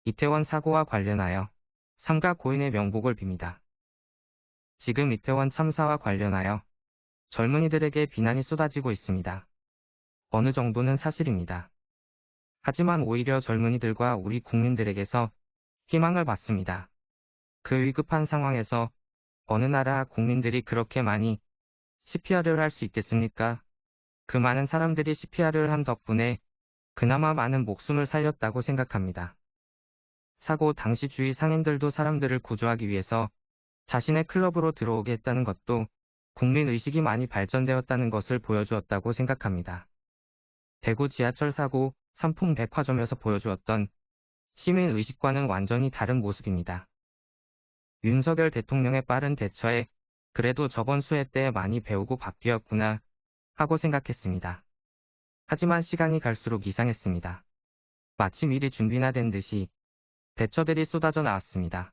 이태원 사고와 관련하여 삼가 고인의 명복을 빕니다. 지금 이태원 참사와 관련하여 젊은이들에게 비난이 쏟아지고 있습니다. 어느 정도는 사실입니다. 하지만 오히려 젊은이들과 우리 국민들에게서 희망을 받습니다. 그 위급한 상황에서 어느 나라 국민들이 그렇게 많이 CPR을 할 수 있겠습니까? 그 많은 사람들이 CPR을 한 덕분에 그나마 많은 목숨을 살렸다고 생각합니다. 사고 당시 주위 상인들도 사람들을 구조하기 위해서 자신의 클럽으로 들어오게 했다는 것도 국민의식이 많이 발전되었다는 것을 보여주었다고 생각합니다. 대구 지하철 사고 삼풍백화점에서 보여주었던 시민의식과는 완전히 다른 모습입니다. 윤석열 대통령의 빠른 대처에 그래도 저번 수해 때 많이 배우고 바뀌었구나 하고 생각했습니다. 하지만 시간이 갈수록 이상했습니다. 마치 미리 준비나 된 듯이 대처들이 쏟아져 나왔습니다.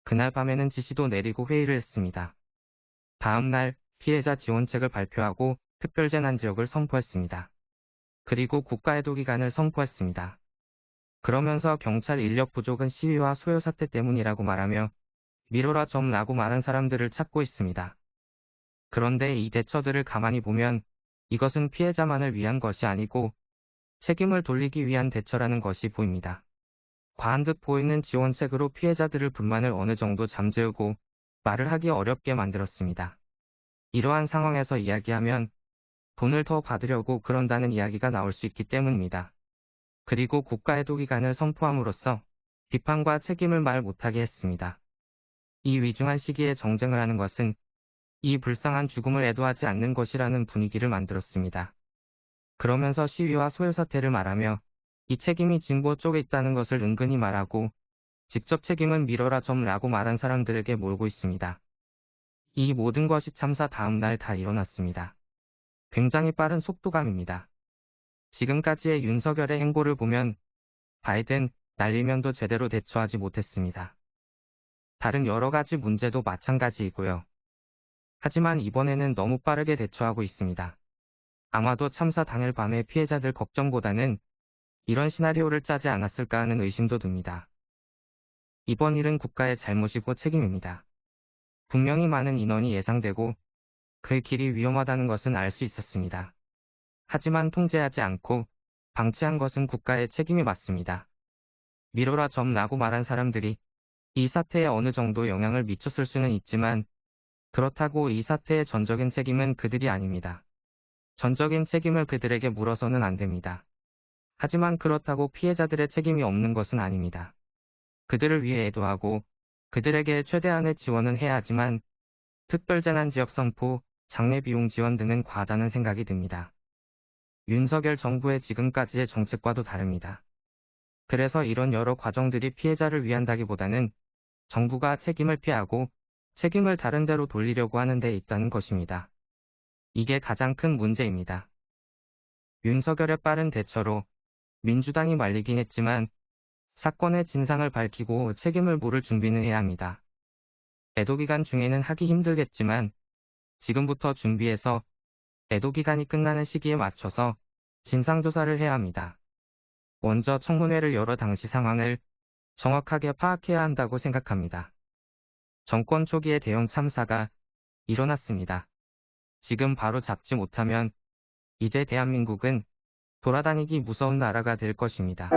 그날 밤에는 지시도 내리고 회의를 했습니다. 다음 날 피해자 지원책을 발표하고 특별재난지역을 선포했습니다. 그리고 국가애도기간을 선포했습니다. 그러면서 경찰 인력 부족은 시위와 소요 사태 때문이라고 말하며 미뤄라 좀 라고 말한 사람들을 찾고 있습니다. 그런데 이 대처들을 가만히 보면 이것은 피해자만을 위한 것이 아니고 책임을 돌리기 위한 대처라는 것이 보입니다. 과한 듯 보이는 지원책으로 피해자들의 불만을 어느 정도 잠재우고 말을 하기 어렵게 만들었습니다. 이러한 상황에서 이야기하면 돈을 더 받으려고 그런다는 이야기가 나올 수 있기 때문입니다. 그리고 국가애도기간을 선포함으로써 비판과 책임을 말 못하게 했습니다. 이 위중한 시기에 정쟁을 하는 것은 이 불쌍한 죽음을 애도하지 않는 것이라는 분위기를 만들었습니다. 그러면서 시위와 소요 사태를 말하며 이 책임이 진보 쪽에 있다는 것을 은근히 말하고 직접 책임은 미뤄라 좀 라고 말한 사람들에게 몰고 있습니다. 이 모든 것이 참사 다음 날 다 일어났습니다. 굉장히 빠른 속도감입니다. 지금까지의 윤석열의 행보를 보면 바이든 날리면도 제대로 대처하지 못했습니다. 다른 여러 가지 문제도 마찬가지이고요. 하지만 이번에는 너무 빠르게 대처하고 있습니다. 아마도 참사 당일 밤에 피해자들 걱정보다는 이런 시나리오를 짜지 않았을까 하는 의심도 듭니다. 이번 일은 국가의 잘못이고 책임입니다. 분명히 많은 인원이 예상되고 그 길이 위험하다는 것은 알 수 있었습니다. 하지만 통제하지 않고 방치한 것은 국가의 책임이 맞습니다. 미뤄라 좀 라고 말한 사람들이 이 사태에 어느 정도 영향을 미쳤을 수는 있지만 그렇다고 이 사태의 전적인 책임은 그들이 아닙니다. 전적인 책임을 그들에게 물어서는 안 됩니다. 하지만 그렇다고 피해자들의 책임이 없는 것은 아닙니다. 그들을 위해 애도하고 그들에게 최대한의 지원은 해야 하지만 특별재난지역 선포, 장례비용 지원 등은 과하다는 생각이 듭니다. 윤석열 정부의 지금까지의 정책과도 다릅니다. 그래서 이런 여러 과정들이 피해자를 위한다기보다는 정부가 책임을 피하고 책임을 다른 데로 돌리려고 하는 데 있다는 것입니다. 이게 가장 큰 문제입니다. 윤석열의 빠른 대처로 민주당이 말리긴 했지만 사건의 진상을 밝히고 책임을 물을 준비는 해야 합니다. 애도기간 중에는 하기 힘들겠지만 지금부터 준비해서 애도기간이 끝나는 시기에 맞춰서 진상조사를 해야 합니다. 먼저 청문회를 열어 당시 상황을 정확하게 파악해야 한다고 생각합니다. 정권 초기에 대형 참사가 일어났습니다. 지금 바로 잡지 못하면 이제 대한민국은 돌아다니기 무서운 나라가 될 것입니다.